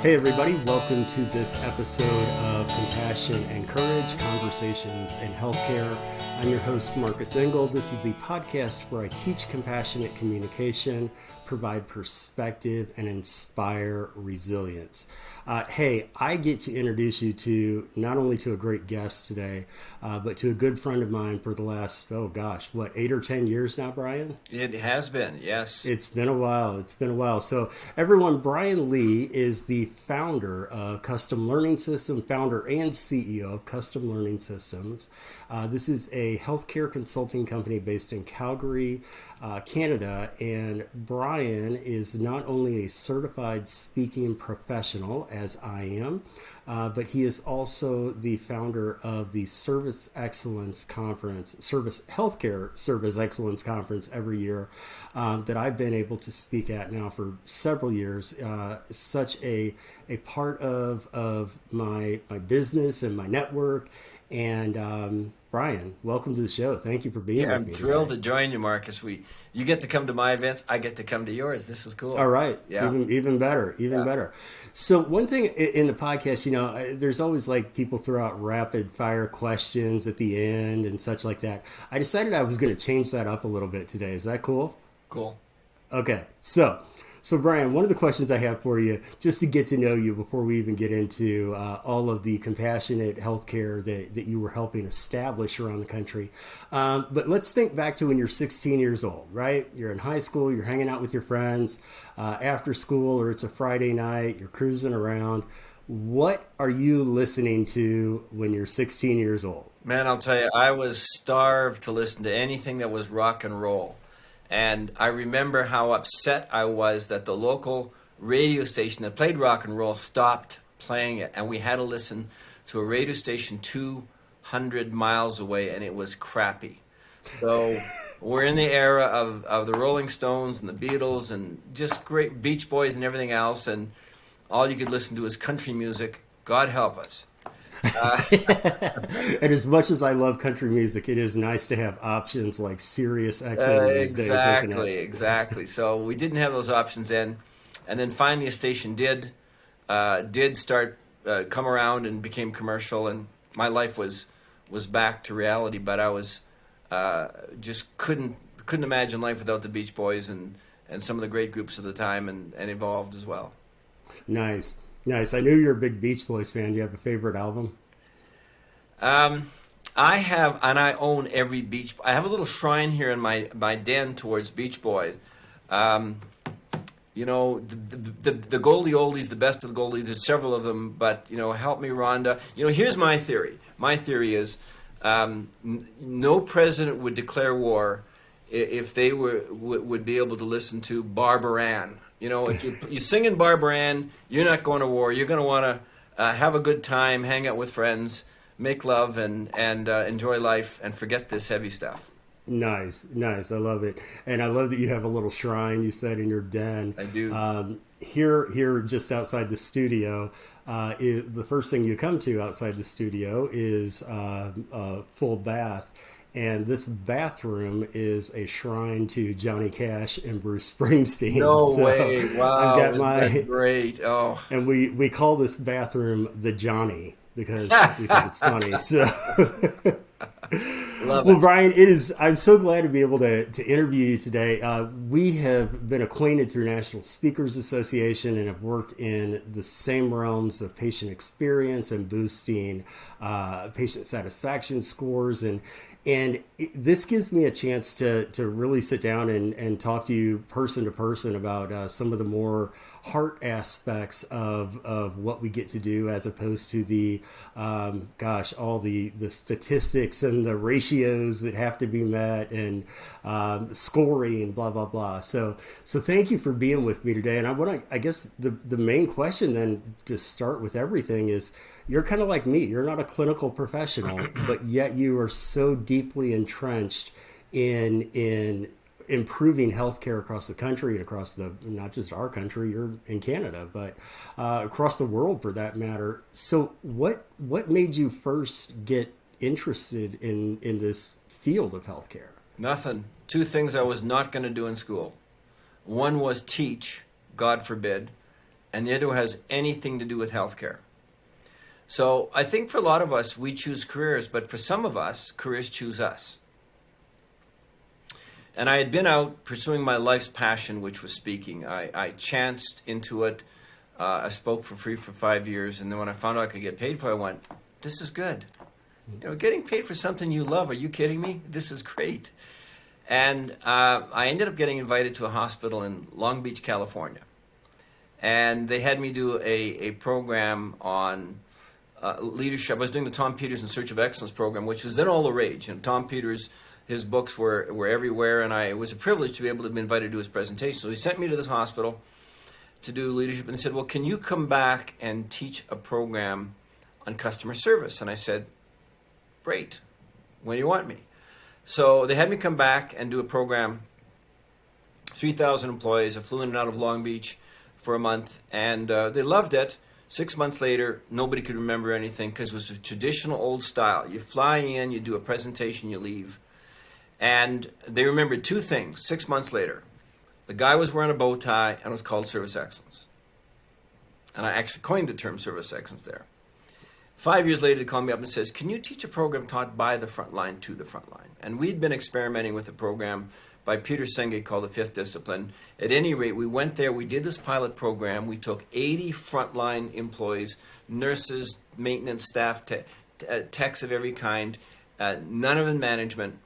Hey everybody, welcome to this episode of Compassion and Courage, Conversations in Healthcare. I'm your host, Marcus Engel. This is the podcast where I teach compassionate communication, provide perspective, and inspire resilience. Hey, I get to introduce you to not only to a great guest today, but to a good friend of mine for the last, 8 or 10 years now, Brian? It has been, yes. It's been a while. It's been a while. So, everyone, Brian Lee is the founder of Custom Learning System, founder and CEO of Custom Learning Systems. This is a healthcare consulting company based in Calgary, Canada. And Brian is not only a certified speaking professional, as I am, but he is also the founder of the Service Excellence Conference, Healthcare Service Excellence Conference every year that I've been able to speak at now for several years. Such a part of my business and my network. And Brian, welcome to the show. Thank you for being with me. I'm thrilled to join you, Marcus. You get to come to my events. I get to come to yours. This is cool. All right. Yeah. Even better. Better. So one thing in the podcast, there's always like people throw out rapid fire questions at the end and such like that. I decided I was going to change that up a little bit today. Is that cool? Cool. Okay. So Brian, one of the questions I have for you, just to get to know you before we even get into all of the compassionate healthcare that you were helping establish around the country. But let's think back to when you're 16 years old, right? You're in high school, you're hanging out with your friends after school, or it's a Friday night, you're cruising around. What are you listening to when you're 16 years old? Man, I'll tell you, I was starved to listen to anything that was rock and roll. And I remember how upset I was that the local radio station that played rock and roll stopped playing it. And we had to listen to a radio station 200 miles away, and it was crappy. So we're in the era of the Rolling Stones and the Beatles and just great Beach Boys and everything else. And all you could listen to is country music. God help us. And as much as I love country music, it is nice to have options like Sirius XM these days, isn't it? Exactly. So we didn't have those options then, and then finally a station did start come around and became commercial, and my life was back to reality. But I was just couldn't imagine life without the Beach Boys and some of the great groups of the time, and Evolved as well. Nice. I knew you're a big Beach Boys fan. Do you have a favorite album? I have, and I own every I have a little shrine here in my den towards Beach Boys. The Goldie Oldies, the best of the Goldies. There's several of them, but Help Me, Rhonda. Here's my theory. My theory is no president would declare war if they would be able to listen to Barbara Ann. If you're singing Barbara Ann, you're not going to war. You're going to want to have a good time, hang out with friends, make love, and enjoy life, and forget this heavy stuff. Nice. I love it. And I love that you have a little shrine, you said, in your den. I do. Here, just outside the studio, the first thing you come to outside the studio is a full bath. And this bathroom is a shrine to Johnny Cash and Bruce Springsteen. No way. Wow. That great. Oh. And we call this bathroom the Johnny because we think it's funny. So Love well, it. Brian, I'm so glad to be able to interview you today. We have been acquainted through National Speakers Association and have worked in the same realms of patient experience and boosting patient satisfaction scores. And this gives me a chance to really sit down and talk to you person to person about some of the more heart aspects of what we get to do, as opposed to the all the statistics and the ratios that have to be met and scoring and blah blah blah. So thank you for being with me today. And I guess the main question then, to start with everything, is you're kind of like me. You're not a clinical professional, but yet you are so deeply entrenched in improving healthcare across the country and across not just our country, you're in Canada, but across the world for that matter. So what made you first get interested in this field of healthcare? Nothing. Two things I was not going to do in school. One was teach, God forbid, and the other has anything to do with healthcare. So I think for a lot of us, we choose careers, but for some of us, careers choose us. And I had been out pursuing my life's passion, which was speaking. I chanced into it. I spoke for free for 5 years, and then when I found out I could get paid for it, I went, this is good. Getting paid for something you love, are you kidding me? This is great. And I ended up getting invited to a hospital in Long Beach, California. And they had me do a program on leadership. I was doing the Tom Peters in Search of Excellence program, which was then all the rage. And Tom Peters, his books were everywhere, and it was a privilege to be able to be invited to his presentation. So he sent me to this hospital to do leadership, and he said, well, can you come back and teach a program on customer service? And I said, great. When do you want me? So they had me come back and do a program, 3,000 employees. I flew in and out of Long Beach for a month, and they loved it. 6 months later, nobody could remember anything because it was a traditional old style. You fly in, you do a presentation, you leave. And they remembered two things 6 months later. The guy was wearing a bow tie, and it was called service excellence. And I actually coined the term service excellence there. 5 years later, they called me up and says, can you teach a program taught by the front line to the front line? And we'd been experimenting with a program by Peter Senge called the Fifth Discipline. At any rate, we went there, we did this pilot program, we took 80 frontline employees, nurses, maintenance staff, techs of every kind, none of in management,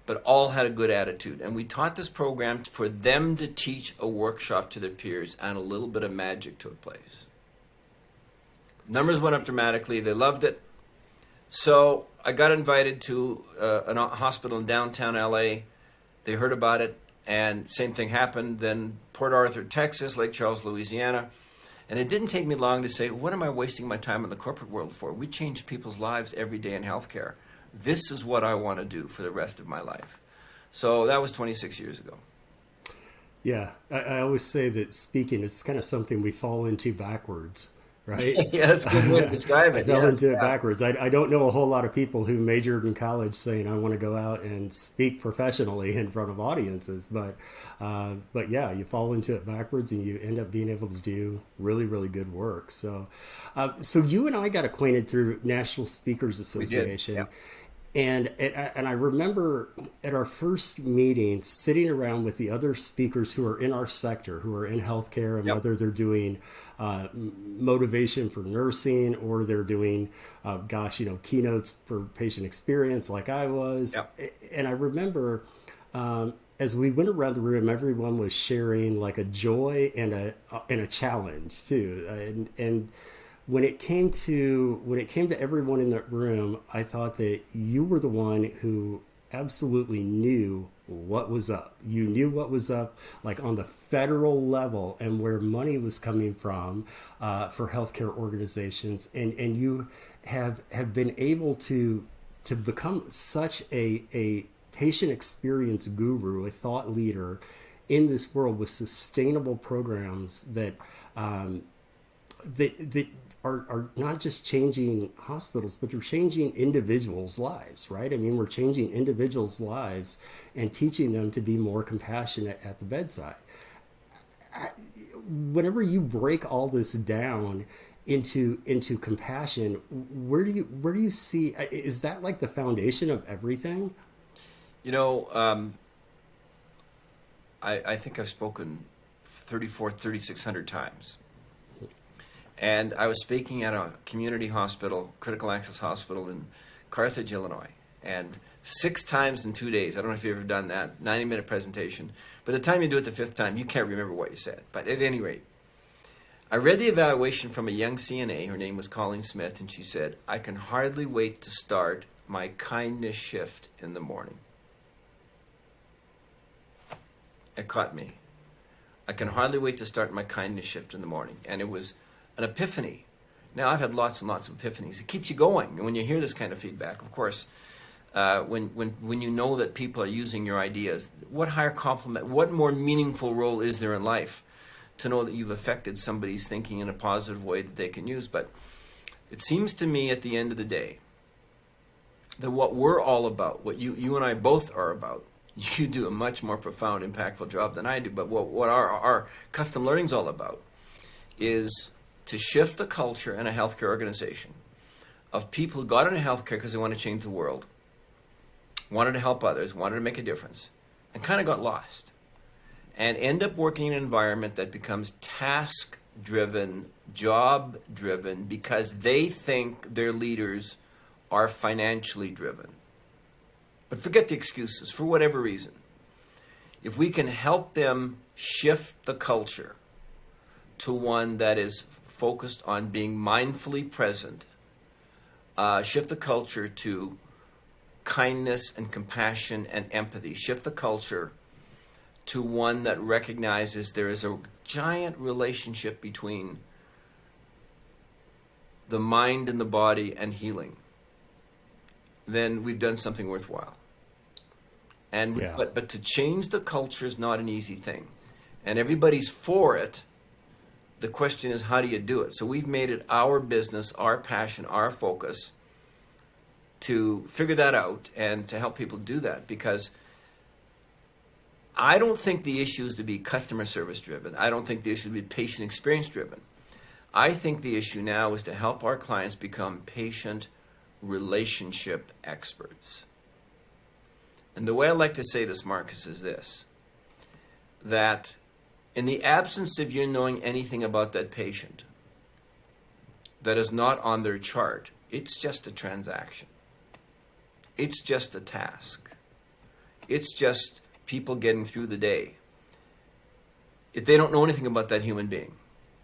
but all had a good attitude. And we taught this program for them to teach a workshop to their peers, and a little bit of magic took place. Numbers went up dramatically, they loved it. So I got invited to a hospital in downtown LA. They heard about it, and same thing happened. Then Port Arthur, Texas, Lake Charles, Louisiana. And it didn't take me long to say, what am I wasting my time in the corporate world for? We change people's lives every day in healthcare. This is what I want to do for the rest of my life. So that was 26 years ago. Yeah, I always say that speaking is kind of something we fall into backwards, right? Yeah, that's a good way to describe it. I fell into it backwards. I don't know a whole lot of people who majored in college saying, I want to go out and speak professionally in front of audiences. But yeah, you fall into it backwards and you end up being able to do really, really good work. So you and I got acquainted through National Speakers Association. We did. Yeah. And I remember at our first meeting sitting around with the other speakers who are in our sector, who are in healthcare, and whether they're doing motivation for nursing or they're doing, keynotes for patient experience like I was. Yep. And I remember as we went around the room, everyone was sharing like a joy and a challenge too. And when it came to everyone in that room, I thought that you were the one who absolutely knew what was up. You knew what was up, like on the federal level and where money was coming from for healthcare organizations, and you have been able to become such a patient experience guru, a thought leader in this world with sustainable programs that are not just changing hospitals, but they're changing individuals' lives, right? I mean, we're changing individuals' lives and teaching them to be more compassionate at the bedside. Whenever you break all this down into compassion, where do you see, is that like the foundation of everything? I think I've spoken 3,600 times. And I was speaking at a community hospital, critical access hospital in Carthage, Illinois. And 6 times in 2 days, I don't know if you've ever done that, 90-minute presentation. By the time you do it the 5th time, you can't remember what you said. But at any rate, I read the evaluation from a young CNA. Her name was Colleen Smith, and she said, I can hardly wait to start my kindness shift in the morning. It caught me. I can hardly wait to start my kindness shift in the morning. And it was an epiphany. Now, I've had lots and lots of epiphanies. It keeps you going. And when you hear this kind of feedback, of course, when you know that people are using your ideas, what higher compliment, what more meaningful role is there in life to know that you've affected somebody's thinking in a positive way that they can use? But it seems to me at the end of the day that what we're all about, what you and I both are about, you do a much more profound, impactful job than I do, but what our custom learning is all about is to shift the culture in a healthcare organization of people who got into healthcare because they want to change the world, wanted to help others, wanted to make a difference, and kind of got lost, and end up working in an environment that becomes task-driven, job-driven, because they think their leaders are financially driven. But forget the excuses, for whatever reason. If we can help them shift the culture to one that is focused on being mindfully present, shift the culture to kindness and compassion and empathy, shift the culture to one that recognizes there is a giant relationship between the mind and the body and healing, then we've done something worthwhile. And Yeah. but to change the culture is not an easy thing, and everybody's for it. The question is, how do you do it? So we've made it our business, our passion, our focus to figure that out and to help people do that, because I don't think the issue is to be customer service driven. I don't think the issue is to be patient experience driven. I think the issue now is to help our clients become patient relationship experts. And the way I like to say this, Marcus, is this, that in the absence of you knowing anything about that patient that is not on their chart, it's just a transaction. It's just a task. It's just people getting through the day. If they don't know anything about that human being,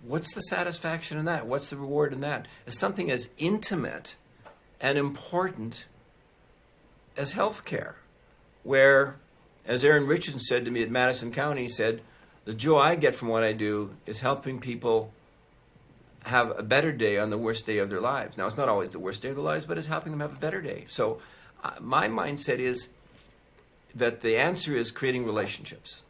what's the satisfaction in that? What's the reward in that? It's something as intimate and important as healthcare, where, as Aaron Richardson said to me at Madison County, he said, the joy I get from what I do is helping people have a better day on the worst day of their lives. Now, it's not always the worst day of their lives, but it's helping them have a better day. So my mindset is that the answer is creating relationships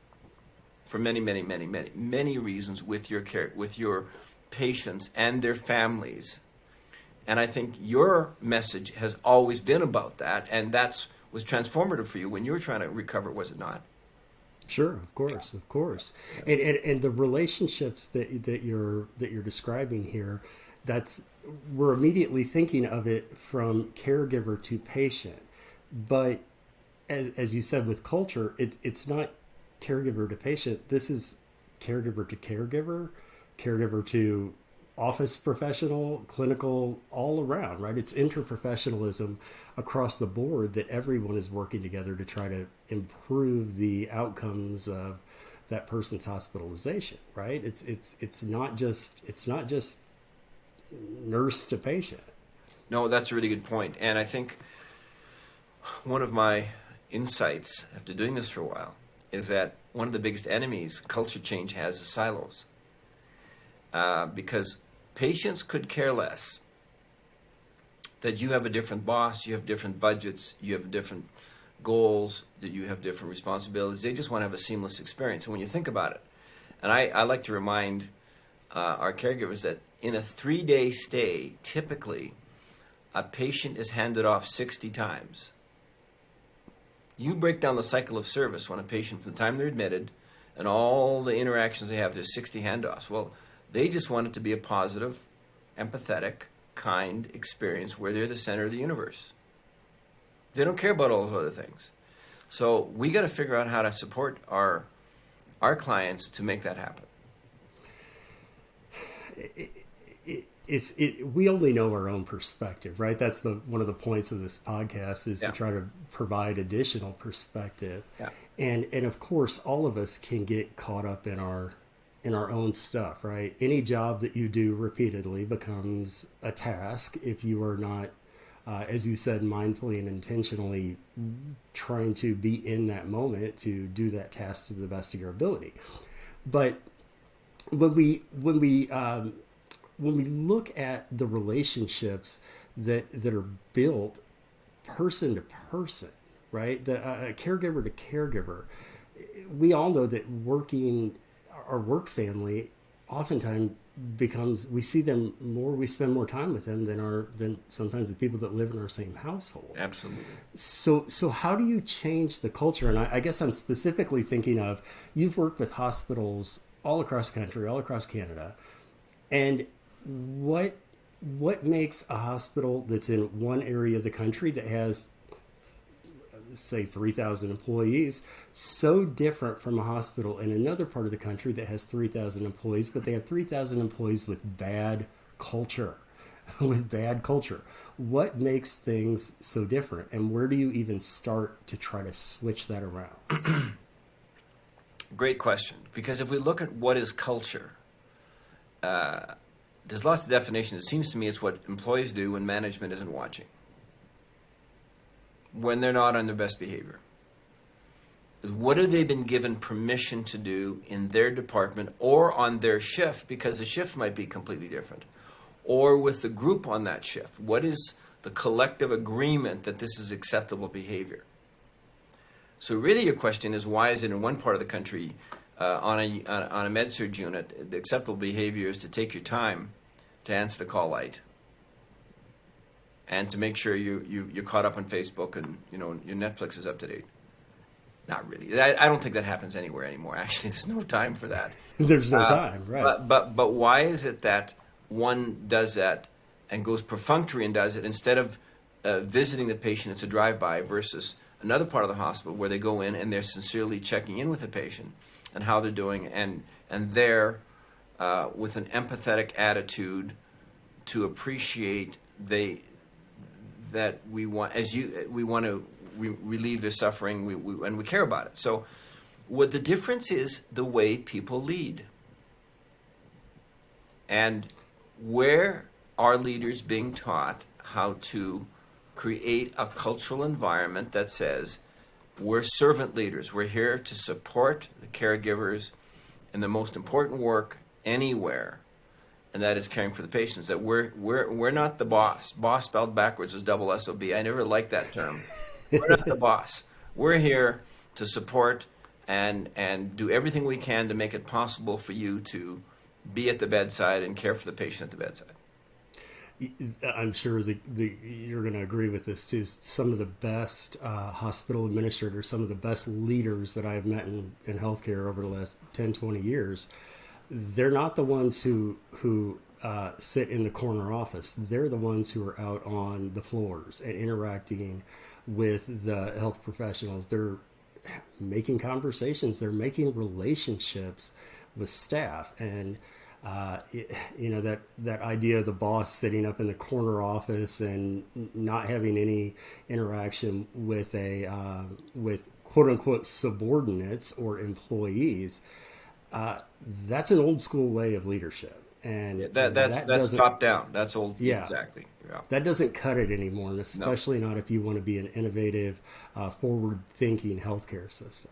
for many, many, many, many, many reasons with your care, with your patients and their families. And I think your message has always been about that, and that's was transformative for you when you were trying to recover, was it not? Sure, of course, of course, and the relationships that you're describing here, that's we're immediately thinking of it from caregiver to patient, but as you said with culture, it's not caregiver to patient. This is caregiver to caregiver, caregiver to office professional, clinical, all around, right? It's interprofessionalism across the board that everyone is working together to try to improve the outcomes of that person's hospitalization, right? It's not just nurse to patient. No, that's a really good point. And I think one of my insights after doing this for a while is that one of the biggest enemies culture change has is silos. Because patients could care less that you have a different boss, you have different budgets, you have different goals, that you have different responsibilities. They just want to have a seamless experience. And when you think about it, and I like to remind our caregivers that in a 3-day stay, typically a patient is handed off 60 times. You break down the cycle of service when a patient, from the time they're admitted and all the interactions they have, there's 60 handoffs. Well, they just want it to be a positive, empathetic, kind experience where they're the center of the universe. They don't care about all those other things. So we got to figure out how to support our clients to make that happen. We only know our own perspective, right? That's one of the points of this podcast is Yeah. to try to provide additional perspective. Yeah. And of course, all of us can get caught up in our own stuff, right? Any job that you do repeatedly becomes a task if you are not, as you said, mindfully and intentionally trying to be in that moment to do that task to the best of your ability. But when we look at the relationships that are built person to person, right? The caregiver to caregiver, we all know that our work family oftentimes becomes, we see them more, we spend more time with them than sometimes the people that live in our same household. Absolutely. So how do you change the culture? And I guess I'm specifically thinking of, you've worked with hospitals all across the country, all across Canada. And what what makes a hospital that's in one area of the country that has, say, 3,000 employees so different from a hospital in another part of the country that has 3,000 employees, but they have 3,000 employees with bad culture? With bad culture. What makes things so different? And where do you even start to try to switch that around? Great question. Because if we look at what is culture, there's lots of definitions. It seems to me it's what employees do when management isn't watching, when they're not on their best behavior. What have they been given permission to do in their department or on their shift, because the shift might be completely different, or with the group on that shift? What is the collective agreement that this is acceptable behavior? So really your question is, why is it in one part of the country on a med-surg unit, the acceptable behavior is to take your time to answer the call light and to make sure you're caught up on Facebook and your Netflix is up to date? Not really. I don't think that happens anywhere anymore. Actually, there's no time for that. There's no time, right? But why is it that one does that and goes perfunctory and does it instead of visiting the patient? It's a drive-by versus another part of the hospital where they go in and they're sincerely checking in with the patient and how they're doing, and they're with an empathetic attitude to appreciate that we want to relieve their suffering, and we care about it. So what the difference is the way people lead. And where are leaders being taught how to create a cultural environment that says, we're servant leaders, we're here to support the caregivers in the most important work anywhere, and that is caring for the patients. That we're not the boss. Boss spelled backwards is double SOB. I never liked that term. We're not the boss. We're here to support and do everything we can to make it possible for you to be at the bedside and care for the patient at the bedside. I'm sure you're going to agree with this too. Some of the best hospital administrators, some of the best leaders that I've met in healthcare over the last 10, 20 years, they're not the ones who sit in the corner office. They're the ones who are out on the floors and interacting with the health professionals. They're making conversations. They're making relationships with staff. And that idea of the boss sitting up in the corner office and not having any interaction with with quote unquote subordinates or employees, that's an old school way of leadership. And that's top down. That's old. Yeah, exactly. Yeah. That doesn't cut it anymore, and especially not if you want to be an innovative, forward-thinking healthcare system.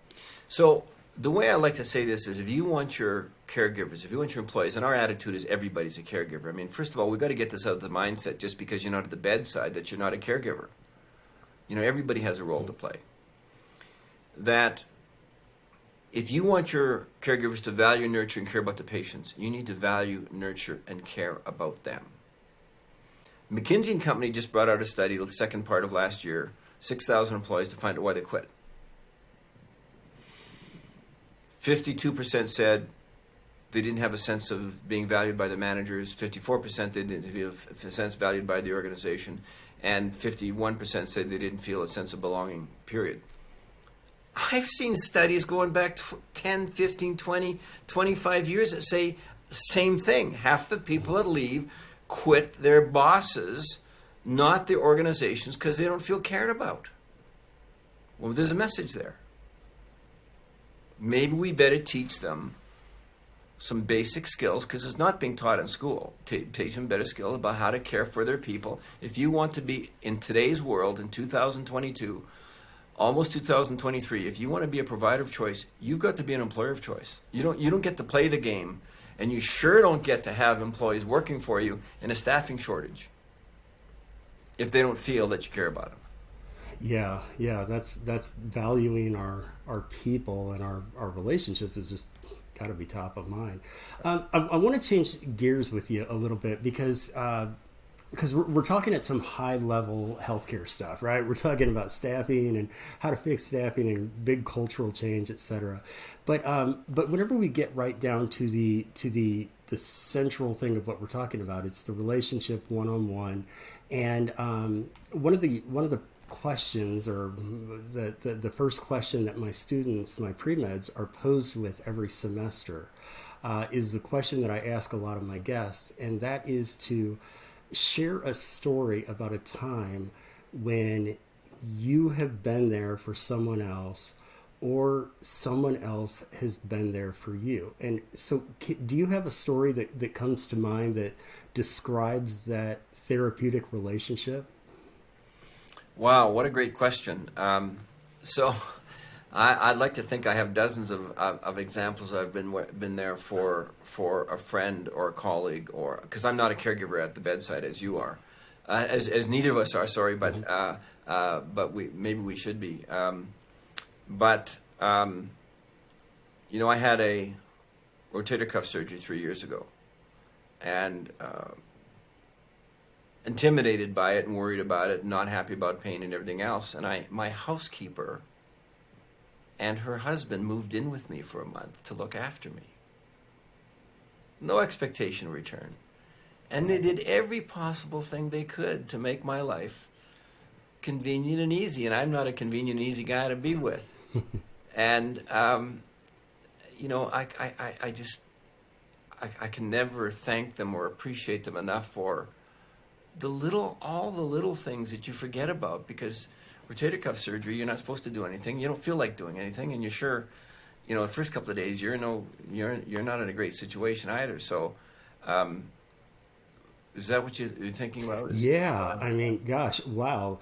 So the way I like to say this is, if you want your caregivers, if you want your employees, and our attitude is everybody's a caregiver. I mean, first of all, we've got to get this out of the mindset, just because you're not at the bedside, that you're not a caregiver. Everybody has a role to play. That if you want your caregivers to value, nurture, and care about the patients, you need to value, nurture, and care about them. McKinsey & Company just brought out a study, the second part of last year, 6,000 employees, to find out why they quit. 52% said they didn't have a sense of being valued by the managers. 54% they didn't feel a sense valued by the organization. And 51% said they didn't feel a sense of belonging, period. I've seen studies going back 10, 15, 20, 25 years that say the same thing. Half the people that leave quit their bosses, not the organizations, because they don't feel cared about. Well, there's a message there. Maybe we better teach them some basic skills, because it's not being taught in school. Teach them better skills about how to care for their people. If you want to be, in today's world, in 2022, almost 2023, if you want to be a provider of choice, you've got to be an employer of choice. You don't get to play the game, and you sure don't get to have employees working for you in a staffing shortage if they don't feel that you care about them. Yeah, that's valuing our people and our relationships is just got to be top of mind. I want to change gears with you a little bit because we're talking at some high level healthcare stuff, right? We're talking about staffing and how to fix staffing and big cultural change, et cetera. But whenever we get right down to the the central thing of what we're talking about. It's the relationship one on one, and one of the questions, or the first question that my students, my pre-meds, are posed with every semester, is the question that I ask a lot of my guests, and that is to share a story about a time when you have been there for someone else, or someone else has been there for you. And so, do you have a story that comes to mind that describes that therapeutic relationship? Wow, what a great question. So, I'd like to think I have dozens of examples. I've been there for a friend or a colleague, or because I'm not a caregiver at the bedside as you are, as neither of us are. Sorry, but we should be. But I had a rotator cuff surgery 3 years ago, and intimidated by it and worried about it, not happy about pain and everything else. And my housekeeper and her husband moved in with me for a month to look after me. No expectation of return. And they did every possible thing they could to make my life convenient and easy. And I'm not a convenient and easy guy to be with. And, I can never thank them or appreciate them enough for all the little things that you forget about, because rotator cuff surgery, you're not supposed to do anything. You don't feel like doing anything, and you're sure, the first couple of days you're not in a great situation either. So, is that what you're thinking about? Yeah, I mean, gosh, wow.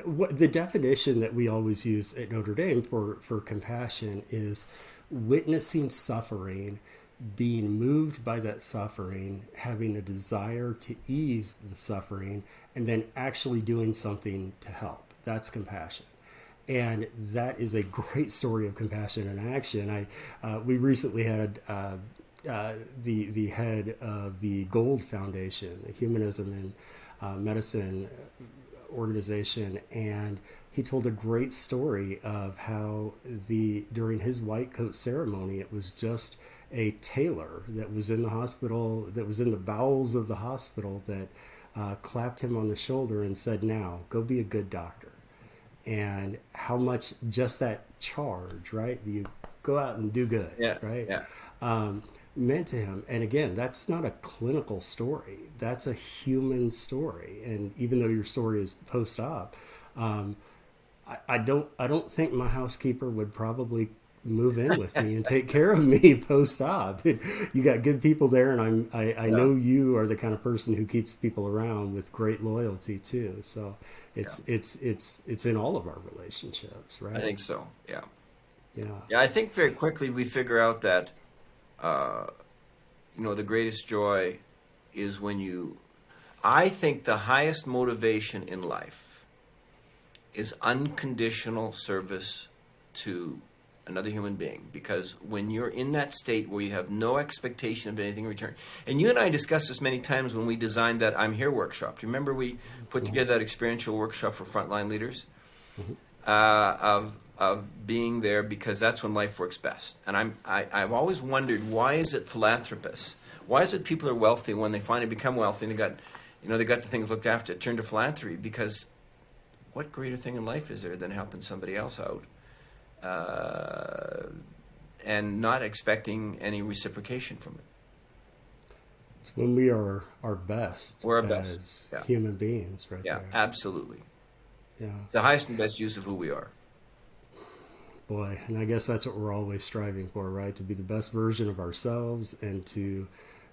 The definition that we always use at Notre Dame for compassion is witnessing suffering, being moved by that suffering, having a desire to ease the suffering, and then actually doing something to help. That's compassion. And that is a great story of compassion in action. We recently had the head of the Gold Foundation, the Humanism and Medicine organization, and he told a great story of how during his white coat ceremony, it was just a tailor that was in the hospital, that was in the bowels of the hospital, that clapped him on the shoulder and said, "Now go be a good doctor." And how much just that charge, right? You go out and do good, Yeah, right? yeah. Meant to him. And again, that's not a clinical story. That's a human story. And even though your story is post-op, I don't think my housekeeper would probably move in with me and take care of me post-op. You got good people there, and I know you are the kind of person who keeps people around with great loyalty too. So it's in all of our relationships, right? I think so. Yeah. Yeah. Yeah, I think very quickly we figure out that the greatest joy is when I think the highest motivation in life is unconditional service to another human being, because when you're in that state where you have no expectation of anything in return, and you and I discussed this many times when we designed that I'm Here workshop. Do you remember we put together that experiential workshop for frontline leaders? Of being there, because that's when life works best. And I've always wondered, why is it philanthropists? Why is it people are wealthy when they finally become wealthy and they got the things looked after, turn to philanthropy? Because what greater thing in life is there than helping somebody else out, and not expecting any reciprocation from it? It's when we are our best We're our as best. Yeah. human beings, right Yeah, there. absolutely. Yeah. It's the highest and best use of who we are. Boy, and I guess that's what we're always striving for, right? To be the best version of ourselves, and to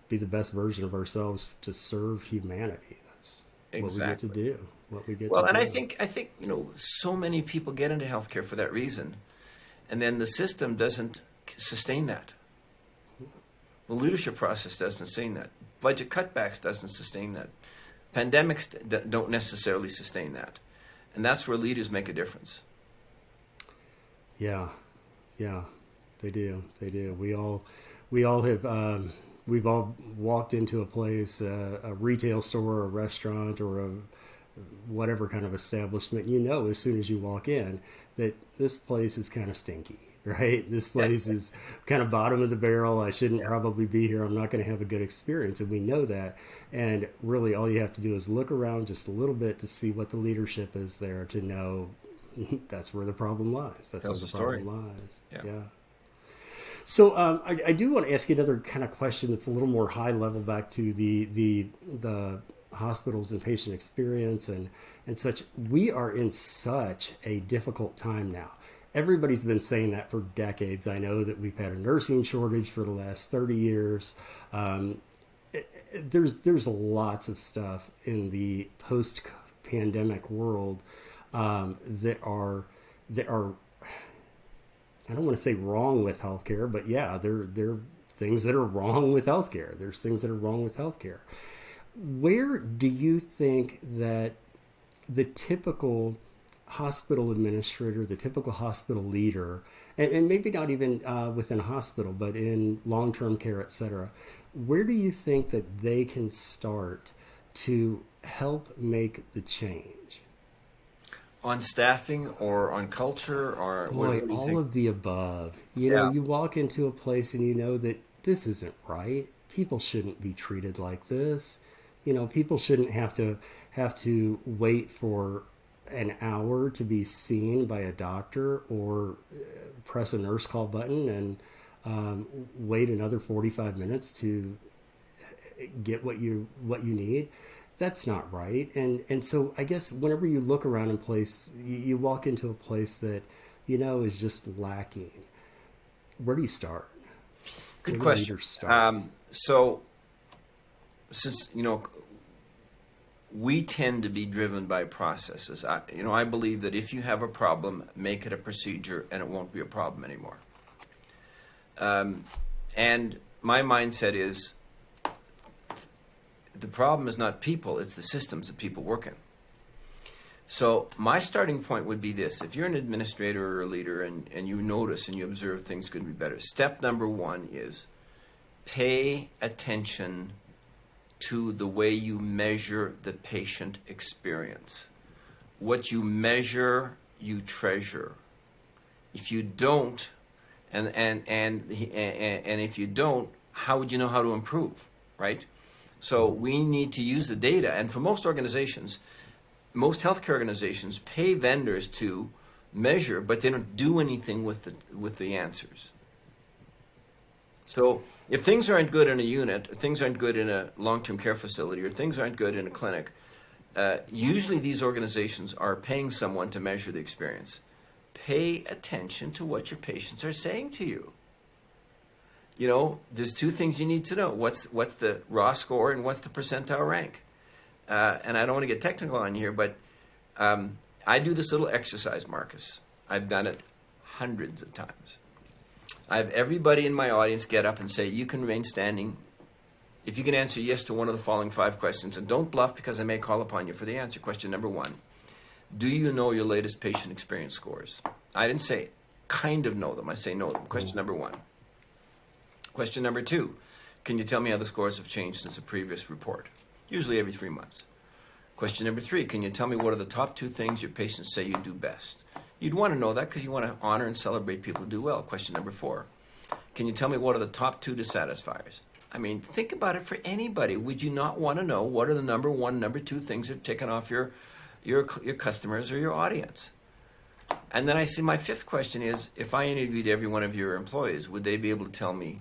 be the best version of ourselves to serve humanity. That's what we get to do. What we get Well, to and do. I think so many people get into healthcare for that reason, and then the system doesn't sustain that. The leadership process doesn't sustain that. Budget cutbacks doesn't sustain that. Pandemics don't necessarily sustain that, and that's where leaders make a difference. Yeah, they do. They do. We all have. We've all walked into a place, a retail store, a restaurant, or a whatever kind of establishment. As soon as you walk in, that this place is kind of stinky, right? This place is kind of bottom of the barrel. I shouldn't probably be here. I'm not going to have a good experience. And we know that. And really, all you have to do is look around just a little bit to see what the leadership is there to know that's where the problem lies. That's where Tells the the story. problem lies. Yeah. Yeah. So I do want to ask you another kind of question that's a little more high level back to the hospitals and patient experience and such. We are in such a difficult time now. Everybody's been saying that for decades. I know that we've had a nursing shortage for the last 30 years. There's lots of stuff in the post pandemic world that are I don't want to say wrong with healthcare, but yeah, there are things that are wrong with healthcare. There's things that are wrong with healthcare. Where do you think that the typical hospital administrator, the typical hospital leader, and maybe not even within a hospital, but in long-term care, et cetera, where do you think that they can start to help make the change? On staffing or on culture or Boy, what do you all think? of the above. You know, Yeah. you walk into a place and you know that this isn't right. People shouldn't be treated like this. You know, people shouldn't have to wait for an hour to be seen by a doctor or press a nurse call button and wait another 45 minutes to get what you need. That's not right. And so I guess whenever you look around a place, you walk into a place that you know is just lacking. Where do you start? Good Where do question. leaders start? So, since we tend to be driven by processes. I believe that if you have a problem, make it a procedure, and it won't be a problem anymore. And my mindset is the problem is not people; it's the systems that people work in. So my starting point would be this: if you're an administrator or a leader, and you notice and you observe things could be better, step number one is pay attention to the way you measure the patient experience. What you measure, you treasure. If you don't, and if you don't, how would you know how to improve, right? So we need to use the data, and for most organizations, most healthcare organizations pay vendors to measure, but they don't do anything with the answers. So if things aren't good in a unit, things aren't good in a long-term care facility, or things aren't good in a clinic, usually these organizations are paying someone to measure the experience. Pay attention to what your patients are saying to you. There's two things you need to know. What's the raw score and what's the percentile rank? And I don't want to get technical on here, but I do this little exercise, Marcus. I've done it hundreds of times. I have everybody in my audience get up and say, you can remain standing if you can answer yes to one of the following 5 questions. And don't bluff, because I may call upon you for the answer. Question number 1, do you know your latest patient experience scores? I didn't say kind of know them. I say know them. Question number 1. Question number 2, can you tell me how the scores have changed since a previous report? Usually every 3 months. Question number 3, can you tell me what are the top 2 things your patients say you do best? You'd want to know that because you want to honor and celebrate people who do well. Question number 4, can you tell me what are the top 2 dissatisfiers? I mean, think about it for anybody. Would you not want to know what are the number 1, number 2 things that are taken off your customers or your audience? And then I see my 5th question is, if I interviewed every one of your employees, would they be able to tell me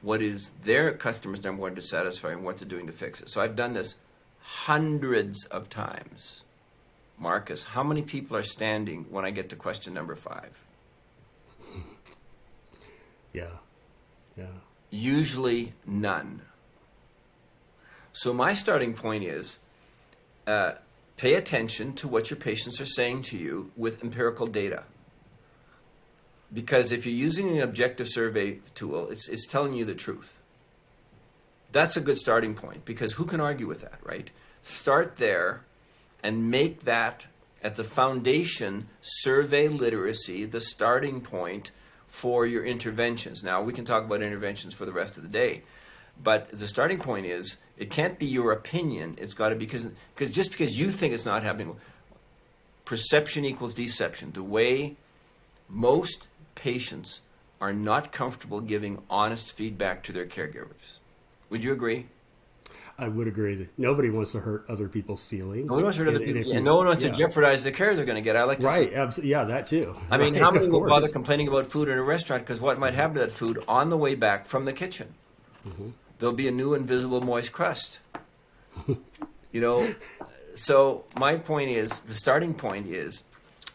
what is their customers' number 1 dissatisfier and what they're doing to fix it? So I've done this hundreds of times. Marcus, how many people are standing when I get to question number 5? Yeah. Yeah. Usually none. So my starting point is pay attention to what your patients are saying to you with empirical data. Because if you're using an objective survey tool, it's telling you the truth. That's a good starting point, because who can argue with that, right? Start there and make that at the foundation, survey literacy, the starting point for your interventions. Now, we can talk about interventions for the rest of the day, but the starting point is, it can't be your opinion. It's got to be, because just because you think it's not happening, perception equals deception. The way most patients are not comfortable giving honest feedback to their caregivers. Would you agree? I would agree that nobody wants to hurt other people's No feelings. one wants to hurt other And people, if and you, no one wants to yeah, jeopardize the care they're going to get. I like to see. right. Absolutely. Yeah, that too. I mean, how Right. many Of would bother course. complaining about food in a restaurant because what might happen to that food on the way back from the kitchen? There'll be a new invisible moist crust. You know, so my point is, the starting point is,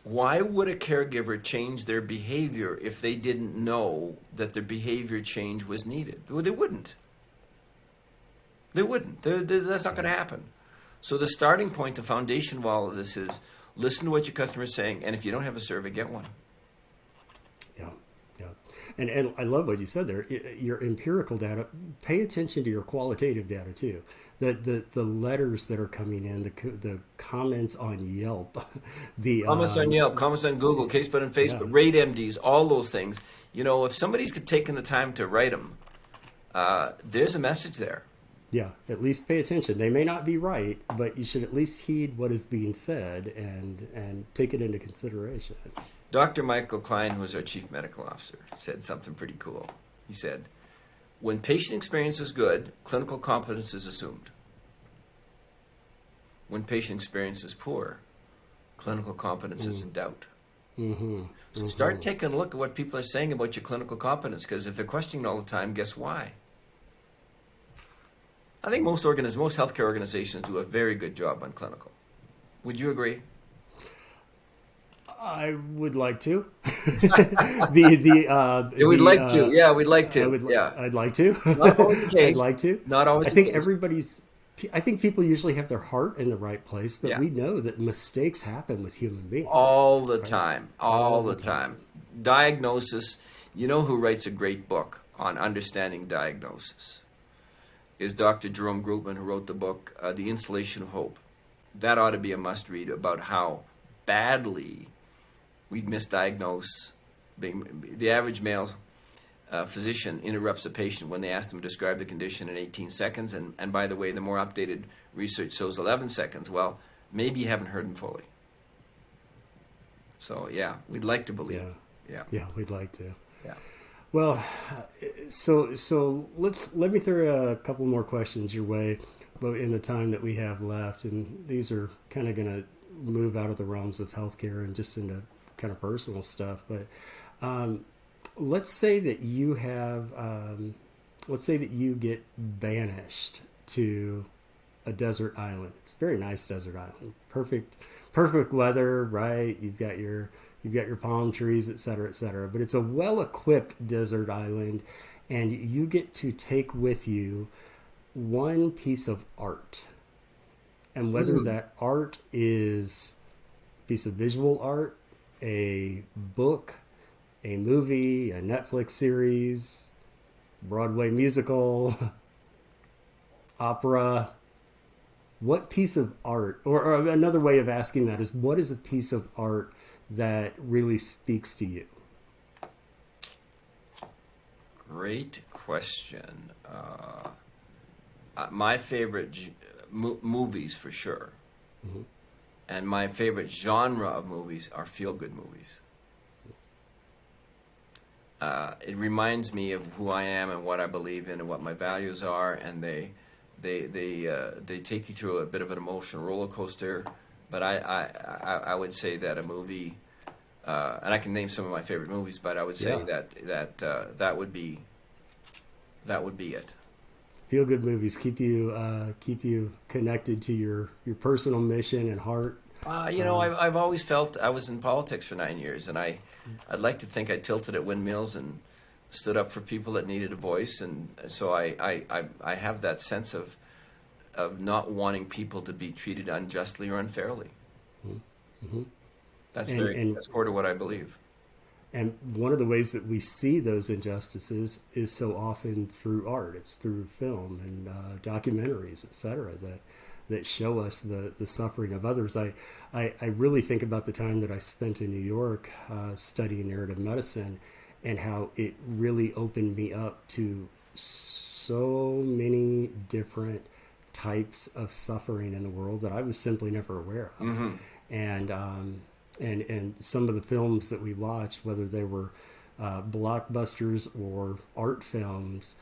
why would a caregiver change their behavior if they didn't know that their behavior change was needed? Well, they wouldn't. They wouldn't. That's not going to happen. So the starting point, the foundation of all of this is listen to what your customer is saying, and if you don't have a survey, get one. Yeah, yeah, and I love what you said there. Your empirical data. Pay attention to your qualitative data too. The letters that are coming in, the comments on Yelp, the Comments on Yelp, comments on Google, Casebud and Facebook, yeah, rate MDs, all those things. You know, if somebody's taken the time to write them, there's a message there. yeah. At least pay attention. They may not be right, but you should at least heed what is being said and take it into consideration. Dr. Michael Klein, who was our chief medical officer, said something pretty cool. He said, when patient experience is good, clinical competence is assumed. When patient experience is poor, clinical competence is in doubt. So start taking a look at what people are saying about your clinical competence, because if they're questioning all the time, guess why? I think most healthcare organizations do a very good job on clinical. Would you agree? I would like to. Yeah, we'd like to. Yeah, we'd like to. Yeah. I'd like to. Not always the case. I'd like to. Not always I the think case. I think people usually have their heart in the right place, but Yeah. we know that mistakes happen with human beings. All the time. All the time. Diagnosis. You know who writes a great book on understanding diagnosis? Is Dr. Jerome Groopman, who wrote the book, The Installation of Hope. That ought to be a must-read about how badly we misdiagnose. The average male physician interrupts a patient when they ask them to describe the condition in 18 seconds. And by the way, the more updated research shows 11 seconds. Well, maybe you haven't heard them fully. So, yeah, we'd like to believe. Yeah, we'd like to. Yeah. Well, so let me throw a couple more questions your way, but in the time that we have left, and these are kind of going to move out of the realms of healthcare and just into kind of personal stuff. But let's say that you have, let's say that you get banished to a desert island. It's a very nice desert island, perfect weather, right? You've got your palm trees, et cetera, but it's a well-equipped desert island, and you get to take with you one piece of art. And whether that art is a piece of visual art, a book, a movie, a Netflix series, Broadway musical, opera, what piece of art, or another way of asking that is, what is a piece of art that really speaks to you? Great question. My favorite movies, for sure, and my favorite genre of movies are feel-good movies. It reminds me of who I am and what I believe in and what my values are, and they take you through a bit of an emotional roller coaster. But I would say that a movie, and I can name some of my favorite movies, but I would say that would be it. Feel good movies keep you connected to your personal mission and heart. I've always felt I was in politics for 9 years, and I'd like to think I tilted at windmills and stood up for people that needed a voice, and so I have that sense of not wanting people to be treated unjustly or unfairly. Mm-hmm. That's core to what I believe. And one of the ways that we see those injustices is so often through art. It's through film and documentaries, et cetera, that show us the suffering of others. I really think about the time that I spent in New York studying narrative medicine, and how it really opened me up to so many different types of suffering in the world that I was simply never aware of. And and some of the films that we watched, whether they were blockbusters or art films,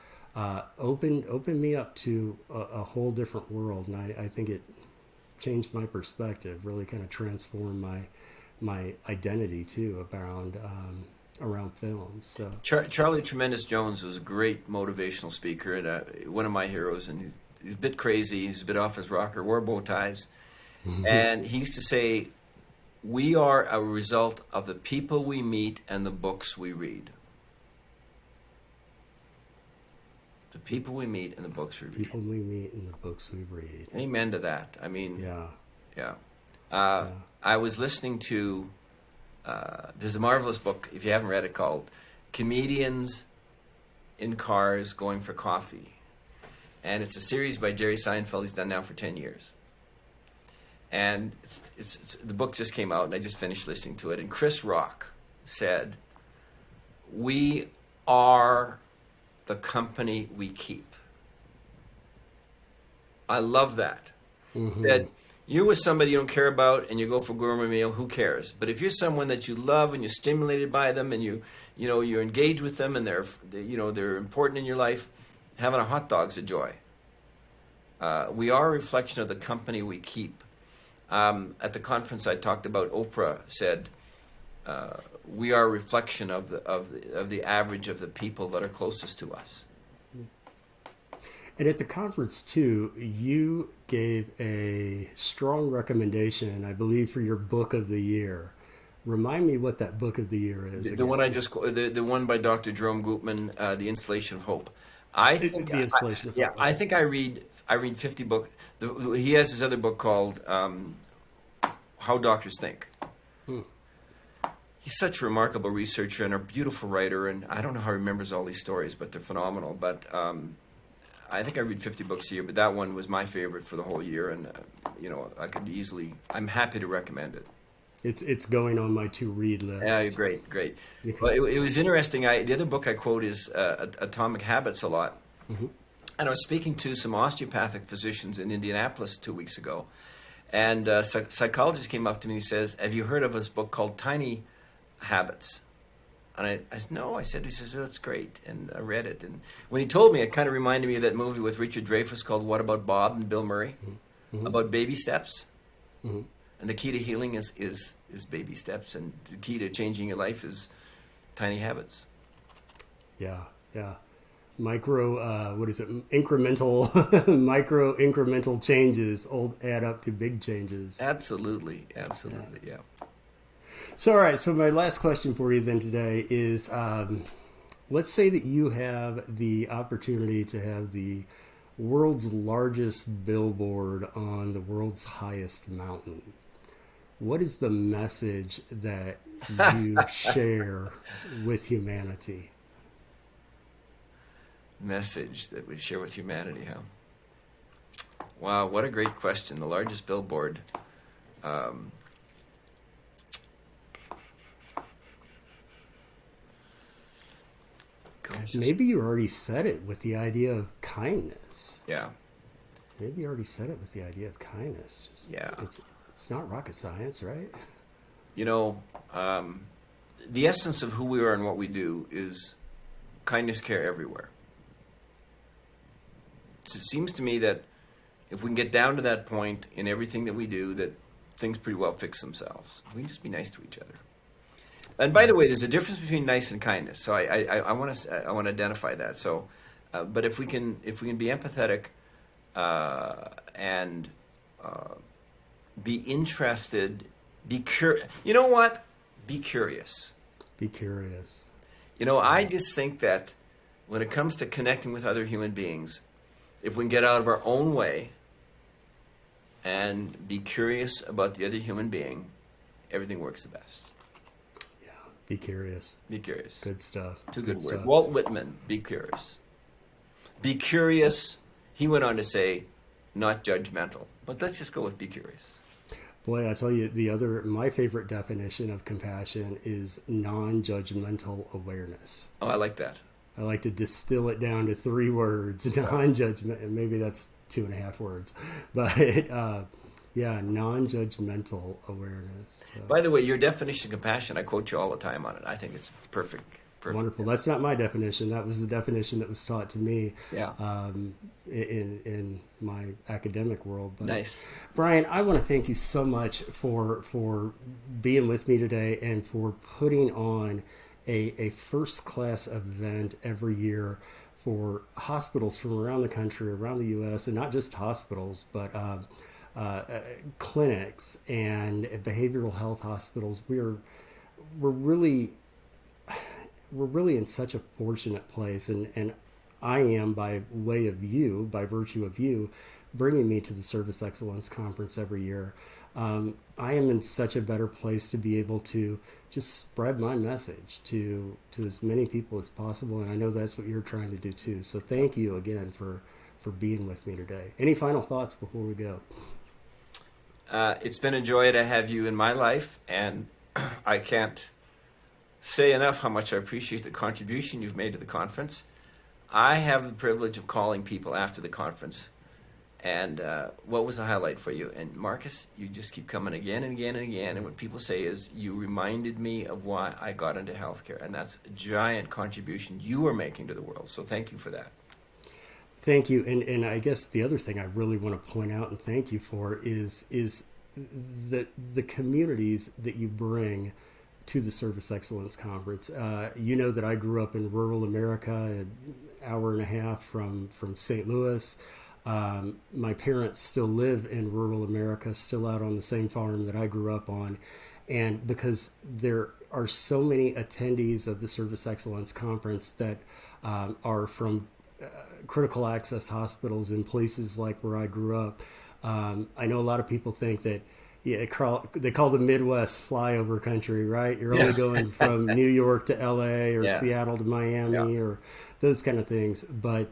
opened me up to a whole different world, and I think it changed my perspective. Really, kind of transformed my identity too around films. So Charlie Tremendous Jones was a great motivational speaker and one of my heroes. And he's a bit crazy. He's a bit off his rocker. Wore bow ties, and he used to say, "We are a result of the people we meet and the books we read." The people we meet and the books we read. People we meet and the books we read. Amen to that. I mean, yeah. I was listening to, there's a marvelous book, if you haven't read it, called Comedians in Cars Going for Coffee. And it's a series by Jerry Seinfeld. He's done now for 10 years. And it's the book just came out, and I just finished listening to it. And Chris Rock said, "We are the company we keep." I love that. Mm-hmm. Said, you're with somebody you don't care about and you go for gourmet meal, who cares? But if you're someone that you love and you're stimulated by them and you're engaged with them and they're important in your life, having a hot dog's a joy. We are a reflection of the company we keep. At the conference I talked about, Oprah said, we are a reflection of the average of the people that are closest to us. And at the conference too, you gave a strong recommendation, I believe, for your book of the year. Remind me what that book of the year is. The one I just the one by Dr. Jerome Gutman, The Installation of Hope. I think The Installation of Hope. Yeah, I think I read 50 books. He has his other book called How Doctors Think. He's such a remarkable researcher and a beautiful writer, and I don't know how he remembers all these stories, but they're phenomenal. But I think I read 50 books a year, but that one was my favorite for the whole year, and I'm happy to recommend it. It's going on my to-read list. Yeah, great. Well, it was interesting. The other book I quote is Atomic Habits a lot. Mm-hmm. And I was speaking to some osteopathic physicians in Indianapolis 2 weeks ago, and a psychologist came up to me and he says, "Have you heard of this book called Tiny Habits?" And I said, "No." He says, "Oh, it's great." And I read it. And when he told me, it kind of reminded me of that movie with Richard Dreyfuss called What About Bob and Bill Murray, about baby steps. Mm-hmm. And the key to healing is baby steps, and the key to changing your life is tiny habits. Yeah. Incremental changes add up to big changes. Absolutely, yeah. So, all right. So my last question for you then today is, let's say that you have the opportunity to have the world's largest billboard on the world's highest mountain. What is the message that you share with humanity? Message that we share with humanity, huh? Wow, what a great question. The largest billboard. Maybe you already said it with the idea of kindness. Yeah. Maybe you already said it with the idea of kindness. It's not rocket science, right? The essence of who we are and what we do is kindness, care everywhere. It seems to me that if we can get down to that point in everything that we do, that things pretty well fix themselves. We can just be nice to each other. And by the way, there's a difference between nice and kindness. So I want to identify that. So, but if we can be empathetic and be interested, be curious. You know what? Be curious. Be curious. I just think that when it comes to connecting with other human beings, if we can get out of our own way and be curious about the other human being, everything works the best. Yeah, be curious. Be curious. Good stuff. Two good words. Walt Whitman, be curious. Be curious, he went on to say, not judgmental. But let's just go with be curious. Boy, I tell you, my favorite definition of compassion is non-judgmental awareness. Oh, I like that. I like to distill it down to 3 words, non-judgment, and maybe that's 2.5 words. But, Yeah, non-judgmental awareness. So. By the way, your definition of compassion, I quote you all the time on it. I think it's perfect. Perfect. Wonderful. That's not my definition. That was the definition that was taught to me Yeah. In my academic world. But Nice. Brian, I want to thank you so much for being with me today and for putting on a first-class event every year for hospitals from around the country, around the U.S., and not just hospitals, but clinics and behavioral health hospitals. We're really in such a fortunate place, and I am, by way of you, by virtue of you, bringing me to the Service Excellence Conference every year. I am in such a better place to be able to just spread my message to as many people as possible, and I know that's what you're trying to do too. So thank you again for being with me today. Any final thoughts before we go? It's been a joy to have you in my life, and I can't say enough how much I appreciate the contribution you've made to the conference. I have the privilege of calling people after the conference. And what was the highlight for you? And Marcus, you just keep coming again and again and again. And what people say is, you reminded me of why I got into healthcare. And that's a giant contribution you are making to the world. So thank you for that. Thank you. And I guess the other thing I really want to point out and thank you for is the communities that you bring to the Service Excellence Conference. You know that I grew up in rural America, an hour and a half from St. Louis. My parents still live in rural America, still out on the same farm that I grew up on. And because there are so many attendees of the Service Excellence Conference that are from critical access hospitals in places like where I grew up, I know a lot of people think that they call the Midwest flyover country, right? You're only going from New York to LA or Seattle to Miami or those kind of things. But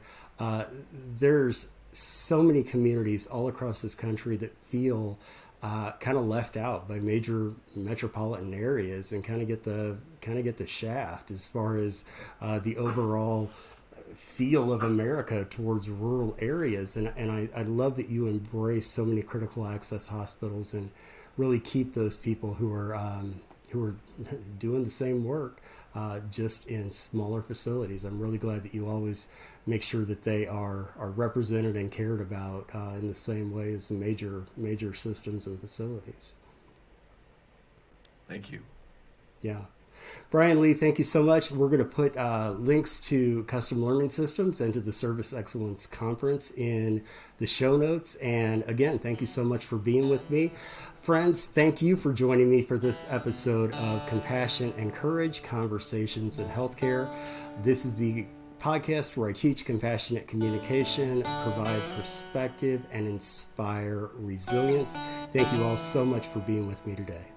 there's so many communities all across this country that feel kind of left out by major metropolitan areas and kind of get the shaft as far as the overall feel of America towards rural areas. And I love that you embrace so many critical access hospitals and really keep those people who are doing the same work just in smaller facilities. I'm really glad that you always make sure that they are represented and cared about in the same way as major systems and facilities. Thank you. Yeah. Brian Lee, thank you so much. We're going to put links to Custom Learning Systems and to the Service Excellence Conference in the show notes. And again, thank you so much for being with me. Friends, thank you for joining me for this episode of Compassion and Courage, Conversations in Healthcare. This is the podcast where I teach compassionate communication, provide perspective, and inspire resilience. Thank you all so much for being with me today.